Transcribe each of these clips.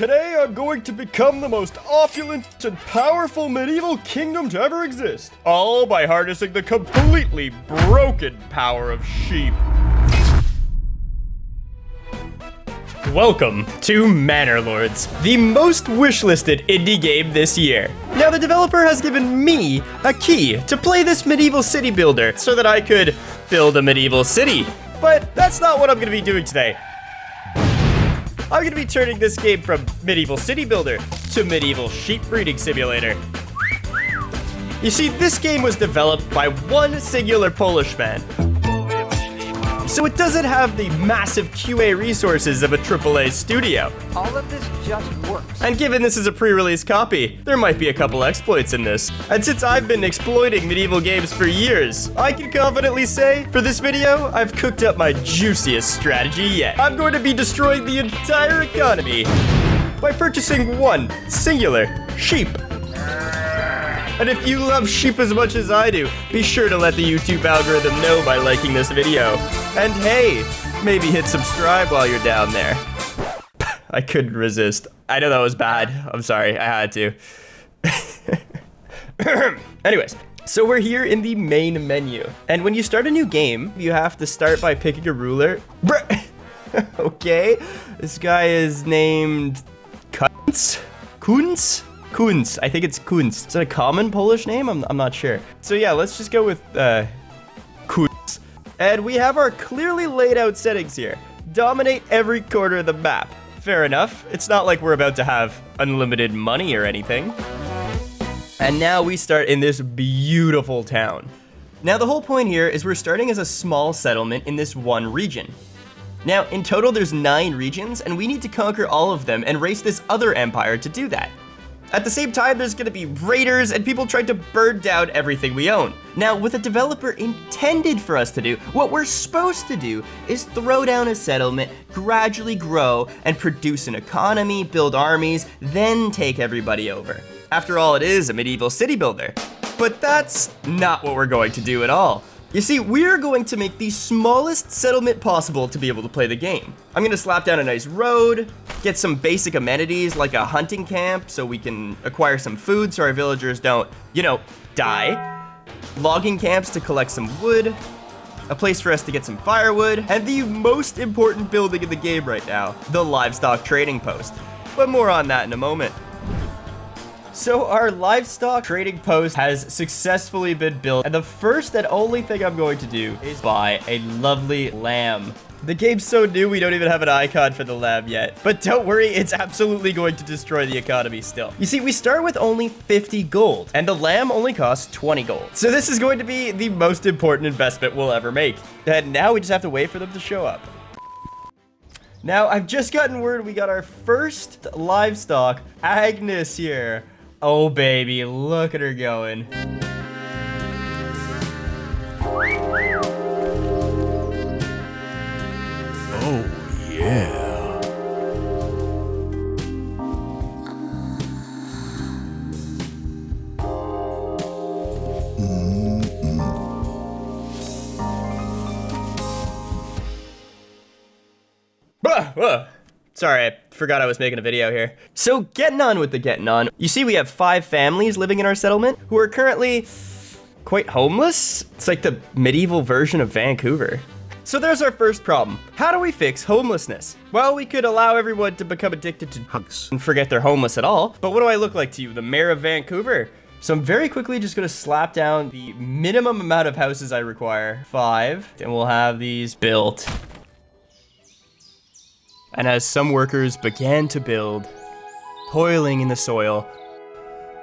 Today I'm going to become the most opulent and powerful medieval kingdom to ever exist. All by harnessing the completely broken power of sheep. Welcome to Manor Lords, the most wishlisted indie game this year. Now the developer has given me a key to play this medieval city builder so that I could build a medieval city. But that's not what I'm gonna be doing today. I'm gonna be turning this game from medieval city builder to medieval sheep breeding simulator. You see, this game was developed by one singular Polish man, so it doesn't have the massive QA resources of a AAA studio. All of this just works. And given this is a pre-release copy, there might be a couple exploits in this. And since I've been exploiting medieval games for years, I can confidently say, for this video, I've cooked up my juiciest strategy yet. I'm going to be destroying the entire economy by purchasing one singular sheep. And if you love sheep as much as I do, be sure to let the YouTube algorithm know by liking this video. And hey, maybe hit subscribe while you're down there. I couldn't resist. I know that was bad. I'm sorry, I had to. Anyways, so we're here in the main menu. And when you start a new game, you have to start by picking a ruler. Okay, this guy is named Kunz? Kunz, I think it's Kunz. Is that a common Polish name? I'm not sure. So yeah, let's just go with Kunz. And we have our clearly laid out settings here. Dominate every corner of the map. Fair enough. It's not like we're about to have unlimited money or anything. And now we start in this beautiful town. Now the whole point here is we're starting as a small settlement in this one region. Now in total there's 9 regions and we need to conquer all of them and race this other empire to do that. At the same time, there's gonna be raiders and people trying to burn down everything we own. Now, what the developer intended for us to do, what we're supposed to do, is throw down a settlement, gradually grow, and produce an economy, build armies, then take everybody over. After all, it is a medieval city builder. But that's not what we're going to do at all. You see, we're going to make the smallest settlement possible to be able to play the game. I'm gonna slap down a nice road, get some basic amenities like a hunting camp so we can acquire some food so our villagers don't, die. Logging camps to collect some wood, a place for us to get some firewood, and the most important building in the game right now, the livestock trading post. But more on that in a moment. So our livestock trading post has successfully been built, and the first and only thing I'm going to do is buy a lovely lamb. The game's so new, we don't even have an icon for the lamb yet. But don't worry, it's absolutely going to destroy the economy still. You see, we start with only 50 gold, and the lamb only costs 20 gold. So this is going to be the most important investment we'll ever make. And now we just have to wait for them to show up. Now, I've just gotten word we got our first livestock, Agnes, here. Oh baby, look at her going. Oh yeah. Sorry, I forgot I was making a video here. So getting on with the getting on. You see we have 5 families living in our settlement who are currently quite homeless. It's like the medieval version of Vancouver. So there's our first problem. How do we fix homelessness? Well, we could allow everyone to become addicted to Hugs. and forget they're homeless at all. But what do I look like to you, the mayor of Vancouver? So I'm very quickly just gonna slap down the minimum amount of houses I require, 5, and we'll have these built. And as some workers began to build, toiling in the soil,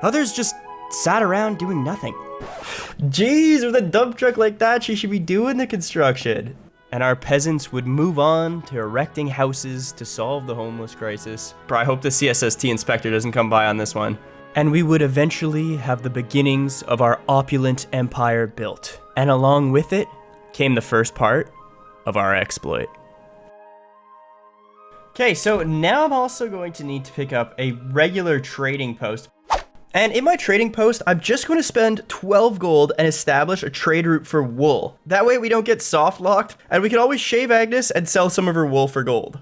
others just sat around doing nothing. Jeez, with a dump truck like that, she should be doing the construction. And our peasants would move on to erecting houses to solve the homeless crisis. I hope the CSST inspector doesn't come by on this one. And we would eventually have the beginnings of our opulent empire built. And along with it came the first part of our exploit. Okay, so now I'm also going to need to pick up a regular trading post. And in my trading post, I'm just going to spend 12 gold and establish a trade route for wool. That way we don't get soft locked, and we can always shave Agnes and sell some of her wool for gold.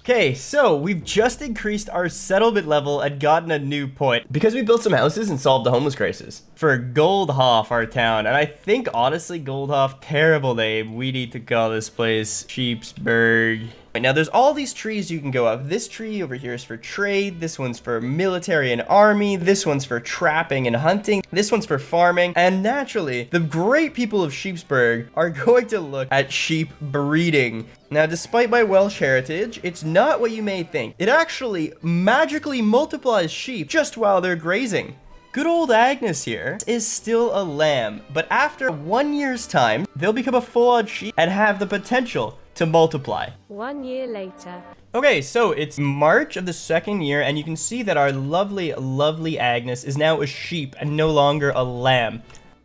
Okay, so we've just increased our settlement level and gotten a new point because we built some houses and solved the homeless crisis for Goldhoff, our town. And I think, honestly, Goldhoff, terrible name. We need to call this place Sheepsburg. Right, now, there's all these trees you can go up. This tree over here is for trade. This one's for military and army. This one's for trapping and hunting. This one's for farming. And naturally, the great people of Sheepsburg are going to look at sheep breeding. Now, despite my Welsh heritage, it's not what you may think. It actually magically multiplies sheep just while they're grazing. Good old Agnes here is still a lamb, but after 1 year's time, they'll become a full-on sheep and have the potential to multiply. 1 year later. Okay, so it's March of the 2nd year, and you can see that our lovely, lovely Agnes is now a sheep and no longer a lamb.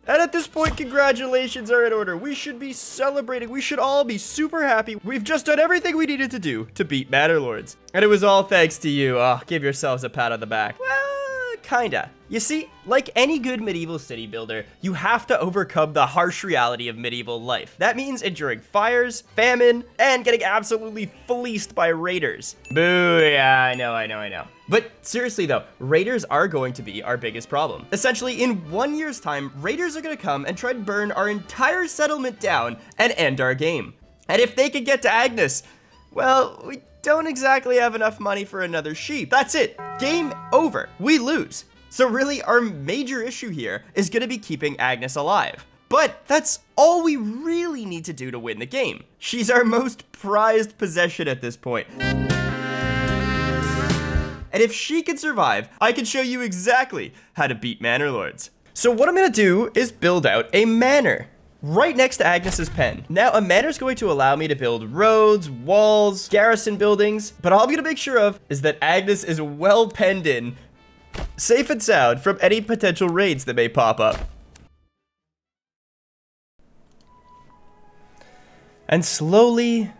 And at this point, congratulations are in order. We should be celebrating. We should all be super happy. We've just done everything we needed to do to beat Manor Lords. And it was all thanks to you. Oh, give yourselves a pat on the back. Well, kinda. You see, like any good medieval city builder, you have to overcome the harsh reality of medieval life. That means enduring fires, famine, and getting absolutely fleeced by raiders. Boo, yeah, I know. But seriously though, raiders are going to be our biggest problem. Essentially, in 1 year's time, raiders are gonna come and try to burn our entire settlement down and end our game. And if they can get to Agnes, well, we don't exactly have enough money for another sheep. That's it, game over, we lose. So really, our major issue here is gonna be keeping Agnes alive. But that's all we really need to do to win the game. She's our most prized possession at this point. And if she can survive, I can show you exactly how to beat Manor Lords. So what I'm gonna do is build out a manor right next to Agnes's pen. Now, a manor is going to allow me to build roads, walls, garrison buildings, but all I'm gonna make sure of is that Agnes is well penned in, safe and sound from any potential raids that may pop up. And slowly,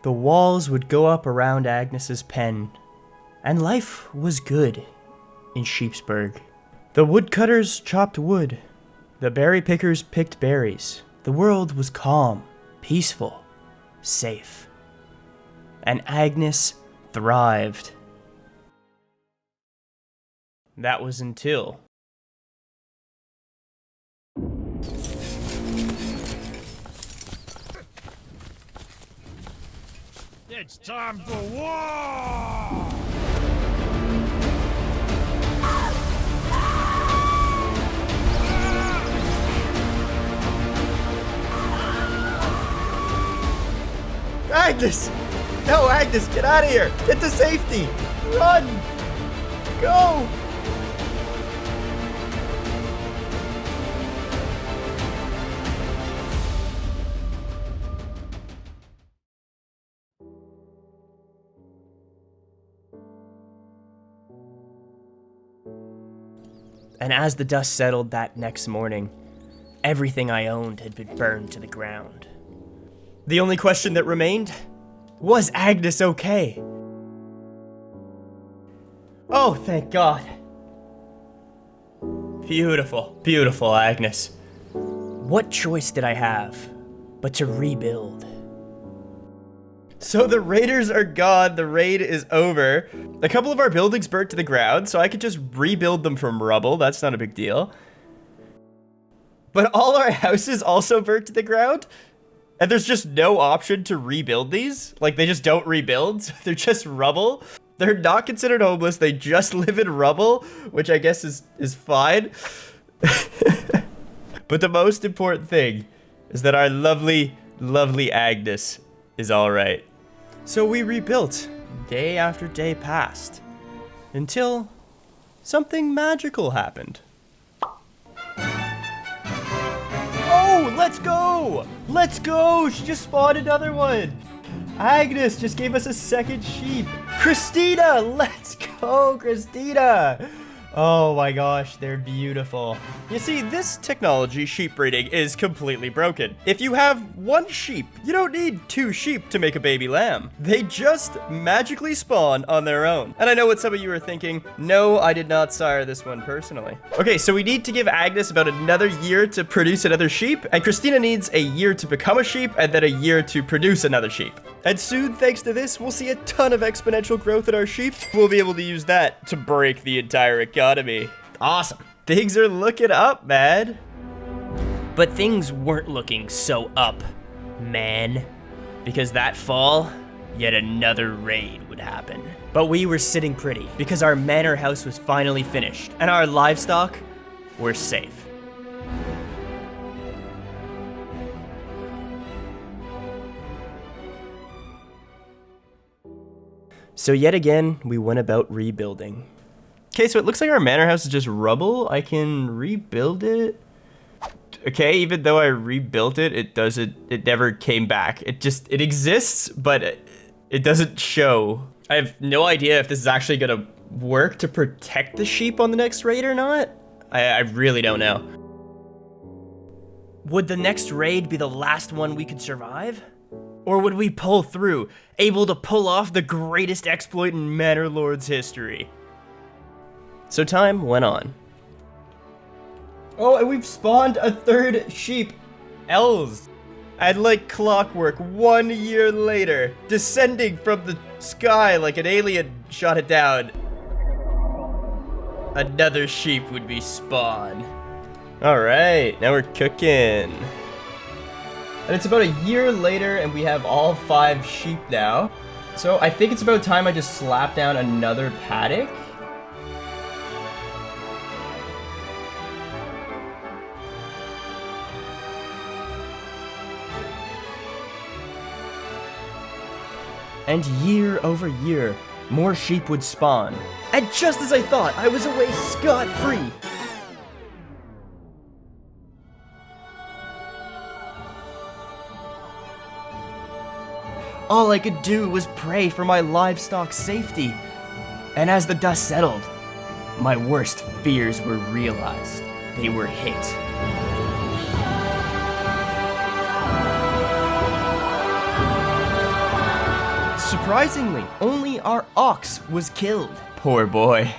the walls would go up around Agnes's pen. And life was good in Sheepsburg. The woodcutters chopped wood. The berry pickers picked berries. The world was calm, peaceful, safe. And Agnes thrived. That was until... It's time for war! Agnes! No, Agnes, get out of here! Get to safety! Run! Go! And as the dust settled that next morning, everything I owned had been burned to the ground. The only question that remained, was Agnes okay? Oh, thank God. Beautiful, beautiful Agnes. What choice did I have but to rebuild? So the raiders are gone, the raid is over. A couple of our buildings burnt to the ground, so I could just rebuild them from rubble. That's not a big deal. But all our houses also burnt to the ground? And there's just no option to rebuild these? Like, they just don't rebuild? So they're just rubble? They're not considered homeless, they just live in rubble, which I guess is fine. But the most important thing is that our lovely, lovely Agnes is all right. So we rebuilt. Day after day passed. Until something magical happened. Oh, let's go! Let's go! She just spawned another one. Agnes just gave us a second sheep. Christina! Let's go, Christina! Oh my gosh, they're beautiful. You see, this technology, sheep breeding, is completely broken. If you have one sheep, you don't need two sheep to make a baby lamb. They just magically spawn on their own. And I know what some of you are thinking, no, I did not sire this one personally. Okay, so we need to give Agnes about another year to produce another sheep, and Christina needs a year to become a sheep, and then a year to produce another sheep. And soon, thanks to this, we'll see a ton of exponential growth in our sheep. We'll be able to use that to break the entire economy. Awesome. Things are looking up, man. But things weren't looking so up, man. Because that fall, yet another raid would happen. But we were sitting pretty because our manor house was finally finished and our livestock were safe. So yet again, we went about rebuilding. Okay, so it looks like our manor house is just rubble. I can rebuild it. Okay, even though I rebuilt it, it never came back. It exists, but it doesn't show. I have no idea if this is actually gonna work to protect the sheep on the next raid or not. I really don't know. Would the next raid be the last one we could survive? Or would we pull through, able to pull off the greatest exploit in Manor Lords history? So time went on. Oh, and we've spawned a third sheep. Elves. And like clockwork, 1 year later, descending from the sky like an alien shot it down, another sheep would be spawned. All right, now we're cooking. And it's about a year later and we have all 5 sheep now. So I think it's about time I just slap down another paddock. And year over year, more sheep would spawn. And just as I thought, I was away scot-free. All I could do was pray for my livestock's safety. And as the dust settled, my worst fears were realized. They were hit. Surprisingly, only our ox was killed. Poor boy.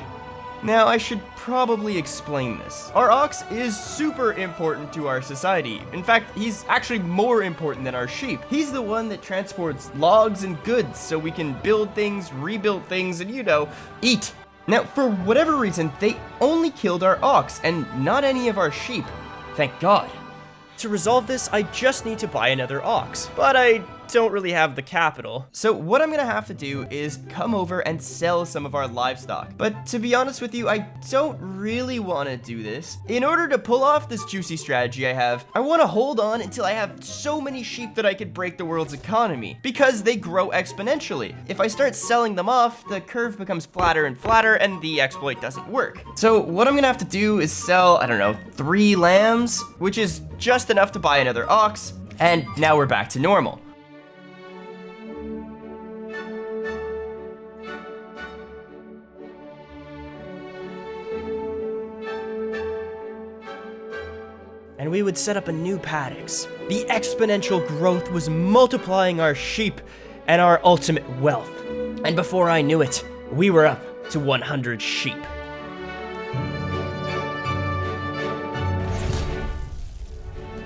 Now, I should probably explain this. Our ox is super important to our society. In fact, he's actually more important than our sheep. He's the one that transports logs and goods so we can build things, rebuild things, and eat. Now, for whatever reason, they only killed our ox and not any of our sheep. Thank God. To resolve this, I just need to buy another ox, but I don't really have the capital. So what I'm gonna have to do is come over and sell some of our livestock. But to be honest with you, I don't really wanna do this. In order to pull off this juicy strategy I wanna hold on until I have so many sheep that I could break the world's economy, because they grow exponentially. If I start selling them off, the curve becomes flatter and flatter and the exploit doesn't work. So what I'm gonna have to do is sell, I don't know, 3 lambs, which is just enough to buy another ox, and now we're back to normal. And we would set up a new paddocks. The exponential growth was multiplying our sheep and our ultimate wealth. And before I knew it, we were up to 100 sheep.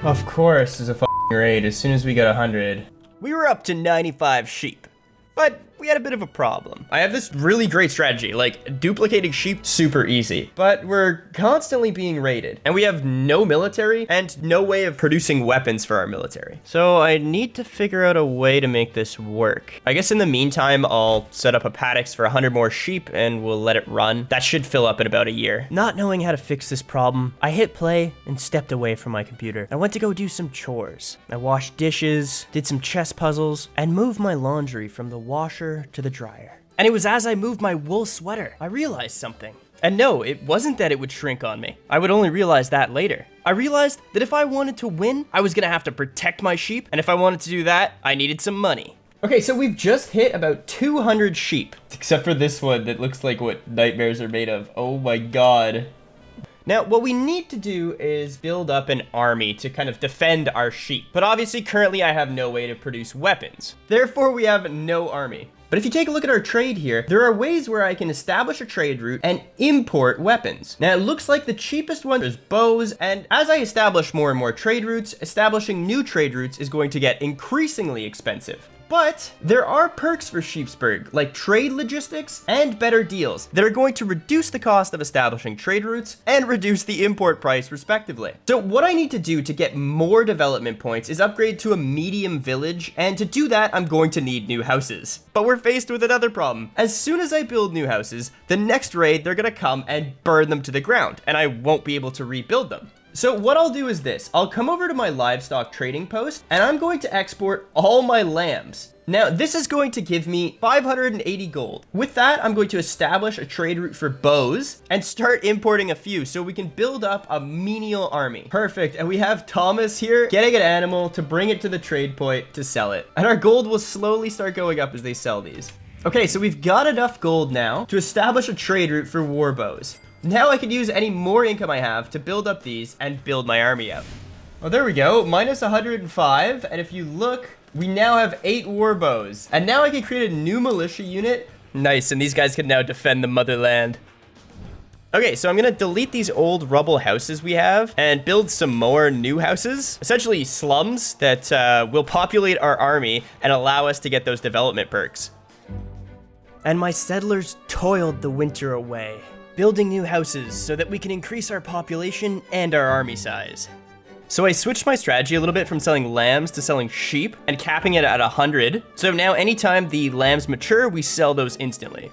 Of course, there's a f***ing raid as soon as we got 100. We were up to 95 sheep. But we had a bit of a problem. I have this really great strategy, like duplicating sheep, super easy, but we're constantly being raided and we have no military and no way of producing weapons for our military. So I need to figure out a way to make this work. I guess in the meantime, I'll set up a paddocks for 100 more sheep and we'll let it run. That should fill up in about a year. Not knowing how to fix this problem, I hit play and stepped away from my computer. I went to go do some chores. I washed dishes, did some chess puzzles, and moved my laundry from the washer to the dryer. And it was as I moved my wool sweater, I realized something. And no, it wasn't that it would shrink on me. I would only realize that later. I realized that if I wanted to win, I was gonna have to protect my sheep, and if I wanted to do that, I needed some money. Okay, so we've just hit about 200 sheep, except for this one that looks like what nightmares are made of. Oh my God. Now, what we need to do is build up an army to kind of defend our sheep. But obviously, currently I have no way to produce weapons. Therefore, we have no army. But if you take a look at our trade here, there are ways where I can establish a trade route and import weapons. Now, it looks like the cheapest one is bows, and as I establish more and more trade routes, establishing new trade routes is going to get increasingly expensive. But there are perks for Sheepsburg, like trade logistics and better deals that are going to reduce the cost of establishing trade routes and reduce the import price respectively. So what I need to do to get more development points is upgrade to a medium village, and to do that I'm going to need new houses. But we're faced with another problem. As soon as I build new houses, the next raid they're gonna come and burn them to the ground, and I won't be able to rebuild them. So what I'll do is this. I'll come over to my livestock trading post, and I'm going to export all my lambs. Now, this is going to give me 580 gold. With that, I'm going to establish a trade route for bows and start importing a few so we can build up a menial army. Perfect, and we have Thomas here getting an animal to bring it to the trade point to sell it. And our gold will slowly start going up as they sell these. Okay, so we've got enough gold now to establish a trade route for war bows. Now I can use any more income I have to build up these and build my army up. Oh, there we go, minus 105, and if you look, we now have 8 war bows. And now I can create a new militia unit. Nice, and these guys can now defend the motherland. Okay, so I'm gonna delete these old rubble houses we have and build some more new houses, essentially slums that will populate our army and allow us to get those development perks. And my settlers toiled the winter away, building new houses so that we can increase our population and our army size. So I switched my strategy a little bit from selling lambs to selling sheep and capping it at 100. So now anytime the lambs mature, we sell those instantly.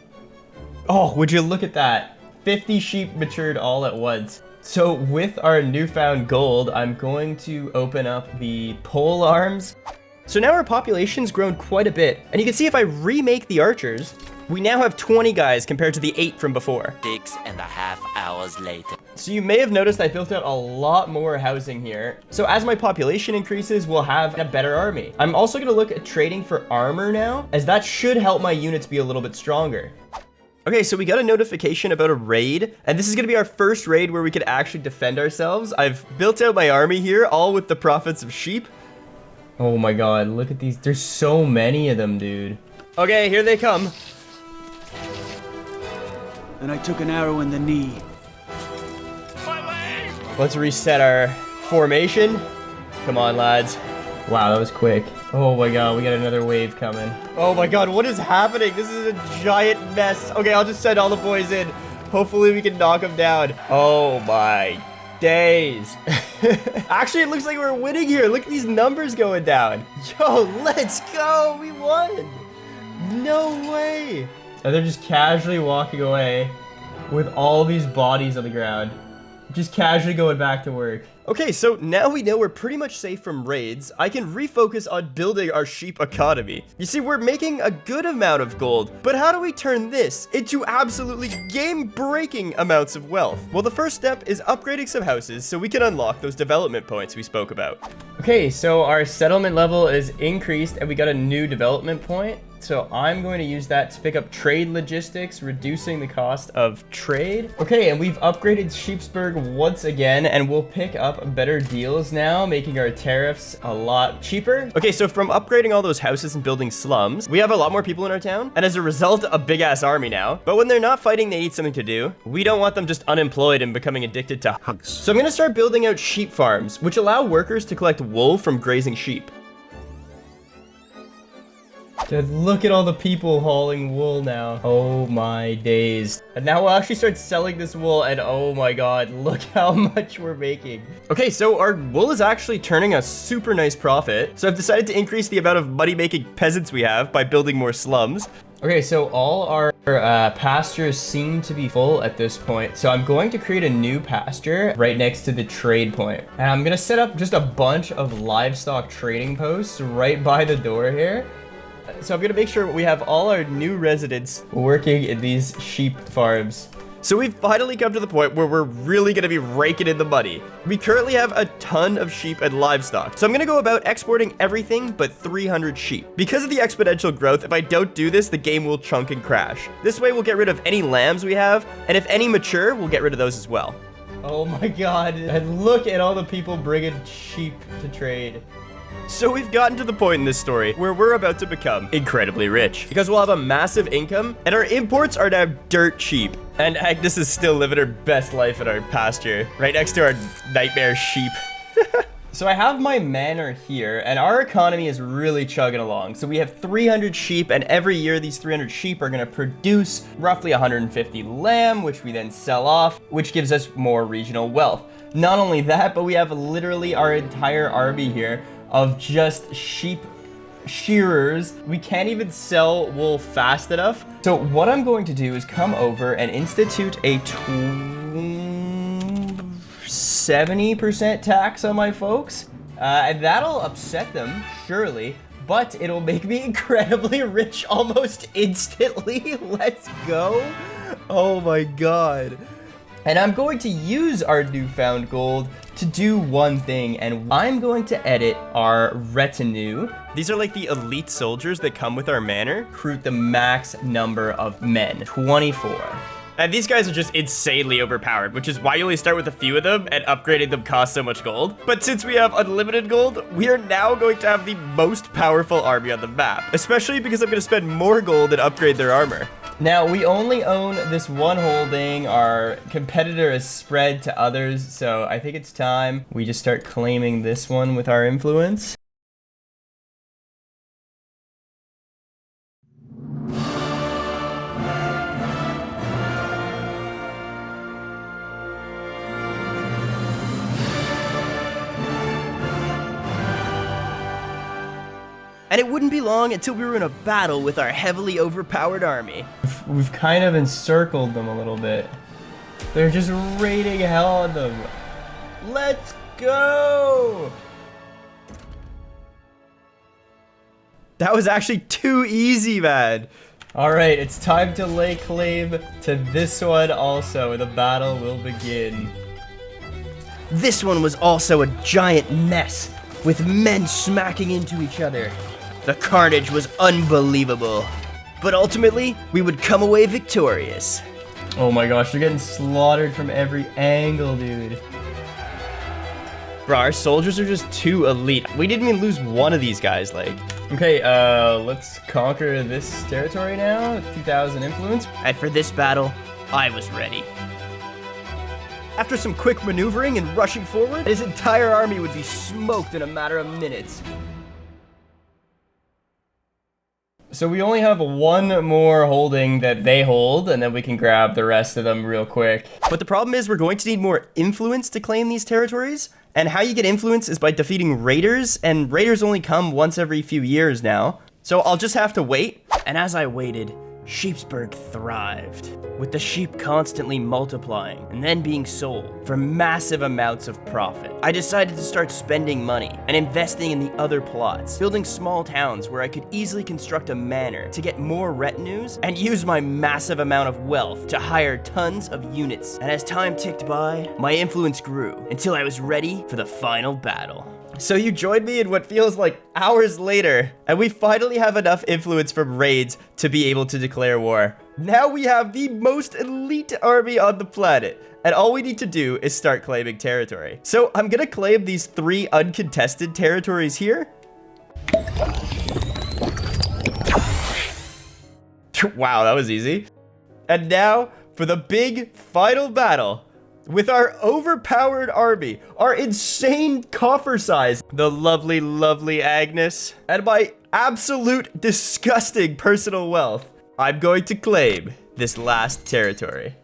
Oh, would you look at that? 50 sheep matured all at once. So with our newfound gold, I'm going to open up the pole arms. So now our population's grown quite a bit. And you can see if I remake the archers, we now have 20 guys compared to the 8 from before. 6.5 hours later. So you may have noticed I built out a lot more housing here. So as my population increases, we'll have a better army. I'm also gonna look at trading for armor now, as that should help my units be a little bit stronger. Okay, so we got a notification about a raid, and this is gonna be our first raid where we could actually defend ourselves. I've built out my army here, all with the profits of sheep. Oh my god, look at these. There's so many of them, dude. Okay, here they come. And I took an arrow in the knee. Let's reset our formation. Come on, lads. Wow, that was quick. Oh my god, we got another wave coming. Oh my god, what is happening? This is a giant mess. Okay, I'll just send all the boys in. Hopefully we can knock them down. Oh my days. Actually, it looks like we're winning here. Look at these numbers going down. Yo, let's go. We won. No way. And they're just casually walking away with all these bodies on the ground. Just casually going back to work. Okay, so now we know we're pretty much safe from raids. I can refocus on building our sheep economy. You see, we're making a good amount of gold, but how do we turn this into absolutely game-breaking amounts of wealth? Well, the first step is upgrading some houses so we can unlock those development points we spoke about. Okay, so our settlement level is increased and we got a new development point. So I'm going to use that to pick up trade logistics, reducing the cost of trade. Okay, and we've upgraded Sheepsburg once again, and we'll pick up better deals now, making our tariffs a lot cheaper. Okay, so from upgrading all those houses and building slums, we have a lot more people in our town, and as a result, a big-ass army now. But when they're not fighting, they need something to do. We don't want them just unemployed and becoming addicted to hugs. So I'm gonna start building out sheep farms, which allow workers to collect wool from grazing sheep. Dude, look at all the people hauling wool now. Oh my days. And now we'll actually start selling this wool, and oh my god, look how much we're making. Okay, so our wool is actually turning a super nice profit. So I've decided to increase the amount of money-making peasants we have by building more slums. Okay, so all our pastures seem to be full at this point. So I'm going to create a new pasture right next to the trade point. And I'm gonna set up just a bunch of livestock trading posts right by the door here. So I'm gonna make sure we have all our new residents working in these sheep farms. So we've finally come to the point where we're really gonna be raking in the money. We currently have a ton of sheep and livestock. So I'm gonna go about exporting everything but 300 sheep. Because of the exponential growth, if I don't do this, the game will chunk and crash. This way we'll get rid of any lambs we have, and if any mature, we'll get rid of those as well. Oh my god, and look at all the people bringing sheep to trade. So we've gotten to the point in this story where we're about to become incredibly rich because we'll have a massive income and our imports are now dirt cheap. And Agnes is still living her best life in our pasture right next to our nightmare sheep. So I have my manor here, and our economy is really chugging along. So we have 300 sheep, and every year these 300 sheep are gonna produce roughly 150 lamb, which we then sell off, which gives us more regional wealth. Not only that, but we have literally our entire army here of just sheep shearers. We can't even sell wool fast enough. So what I'm going to do is come over and institute a 70% tax on my folks. And that'll upset them, surely, but it'll make me incredibly rich almost instantly. Let's go. Oh my god. And I'm going to use our newfound gold to do one thing, and I'm going to edit our retinue. These are like the elite soldiers that come with our manor. Recruit the max number of men, 24. And these guys are just insanely overpowered, which is why you only start with a few of them, and upgrading them costs so much gold. But since we have unlimited gold, we are now going to have the most powerful army on the map, especially because I'm going to spend more gold and upgrade their armor. Now, we only own this one holding. Our competitor is spread to others, so I think it's time we just start claiming this one with our influence. And it wouldn't be long until we were in a battle with our heavily overpowered army. We've kind of encircled them a little bit. They're just raining hell on them. Let's go! That was actually too easy, man. All right, it's time to lay claim to this one also. The battle will begin. This one was also a giant mess, with men smacking into each other. The carnage was unbelievable. But ultimately, we would come away victorious. Oh my gosh, they're getting slaughtered from every angle, dude. Bro, our soldiers are just too elite. We didn't even lose one of these guys, like. Okay, let's conquer this territory now. 2,000 influence. And for this battle, I was ready. After some quick maneuvering and rushing forward, his entire army would be smoked in a matter of minutes. So we only have one more holding that they hold, and then we can grab the rest of them real quick. But the problem is we're going to need more influence to claim these territories. And how you get influence is by defeating raiders, and raiders only come once every few years now. So I'll just have to wait. And as I waited, Sheepsburg thrived, with the sheep constantly multiplying and then being sold for massive amounts of profit. I decided to start spending money and investing in the other plots, building small towns where I could easily construct a manor to get more retinues and use my massive amount of wealth to hire tons of units. And as time ticked by, my influence grew until I was ready for the final battle. So you joined me in what feels like hours later, and we finally have enough influence from raids to be able to declare war. Now we have the most elite army on the planet, and all we need to do is start claiming territory. So I'm gonna claim these 3 uncontested territories here. Wow, that was easy. And now for the big final battle. With our overpowered army, our insane coffer size, the lovely, lovely Agnes, and my absolute disgusting personal wealth, I'm going to claim this last territory.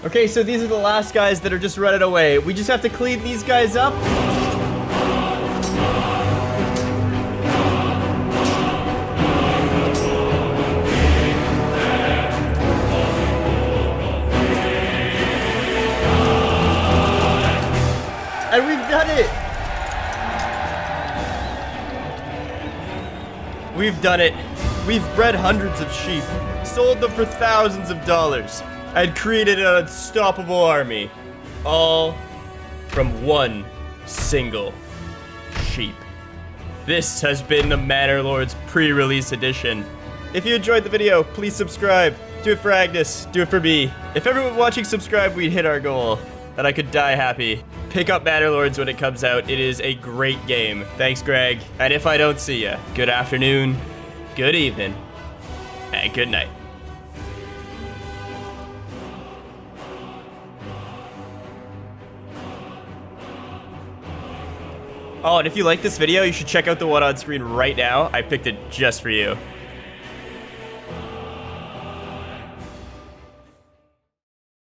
Okay, so these are the last guys that are just running away. We just have to clean these guys up. And we've done it! We've done it. We've bred hundreds of sheep, sold them for thousands of dollars, and created an unstoppable army. All from one single sheep. This has been the Manor Lords pre-release edition. If you enjoyed the video, please subscribe. Do it for Agnes, do it for me. If everyone watching subscribed, we'd hit our goal, and I could die happy. Pick up Manor Lords when it comes out. It is a great game. Thanks, Greg. And if I don't see ya, good afternoon, good evening, and good night. Oh, and if you like this video, you should check out the one on screen right now. I picked it just for you.